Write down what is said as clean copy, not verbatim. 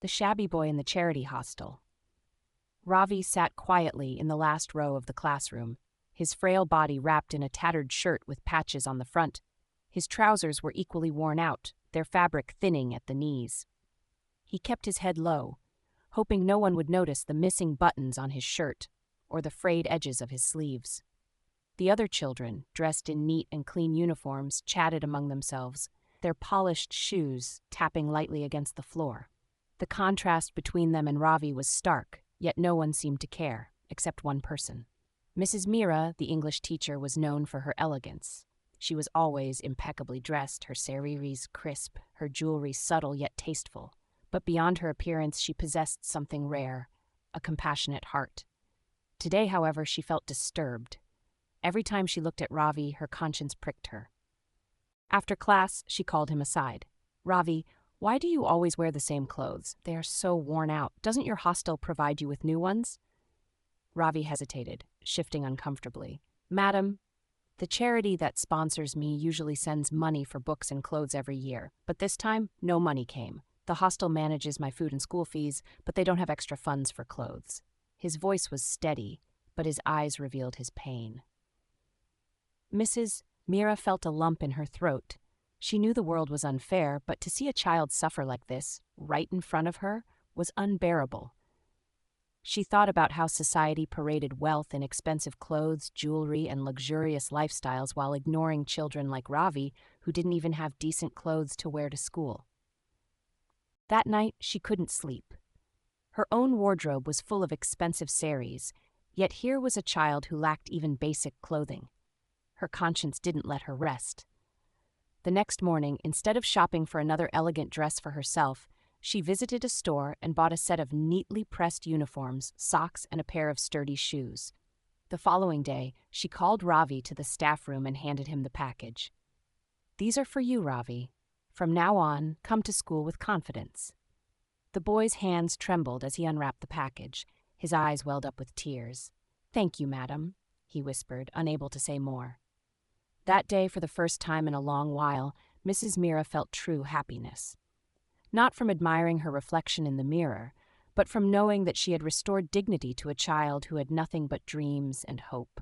the shabby boy in the charity hostel. Ravi sat quietly in the last row of the classroom, his frail body wrapped in a tattered shirt with patches on the front. His trousers were equally worn out, their fabric thinning at the knees. He kept his head low, hoping no one would notice the missing buttons on his shirt or the frayed edges of his sleeves. The other children, dressed in neat and clean uniforms, chatted among themselves, their polished shoes tapping lightly against the floor. The contrast between them and Ravi was stark, yet no one seemed to care, except one person. Mrs. Mira, the English teacher, was known for her elegance. She was always impeccably dressed, her sariris crisp, her jewelry subtle yet tasteful. But beyond her appearance, she possessed something rare, a compassionate heart. Today, however, she felt disturbed. Every time she looked at Ravi, her conscience pricked her. After class, she called him aside. "Ravi, why do you always wear the same clothes? They are so worn out. Doesn't your hostel provide you with new ones?" Ravi hesitated, shifting uncomfortably. "Madam, the charity that sponsors me usually sends money for books and clothes every year, but this time, no money came. The hostel manages my food and school fees, but they don't have extra funds for clothes." His voice was steady, but his eyes revealed his pain. Mrs. Mira felt a lump in her throat. She knew the world was unfair, but to see a child suffer like this, right in front of her, was unbearable. She thought about how society paraded wealth in expensive clothes, jewelry, and luxurious lifestyles while ignoring children like Ravi, who didn't even have decent clothes to wear to school. That night, she couldn't sleep. Her own wardrobe was full of expensive saris, yet here was a child who lacked even basic clothing. Her conscience didn't let her rest. The next morning, instead of shopping for another elegant dress for herself, she visited a store and bought a set of neatly pressed uniforms, socks, and a pair of sturdy shoes. The following day, she called Ravi to the staff room and handed him the package. "These are for you, Ravi. From now on, come to school with confidence." The boy's hands trembled as he unwrapped the package. His eyes welled up with tears. "Thank you, madam," he whispered, unable to say more. That day, for the first time in a long while, Mrs. Mira felt true happiness. Not from admiring her reflection in the mirror, but from knowing that she had restored dignity to a child who had nothing but dreams and hope.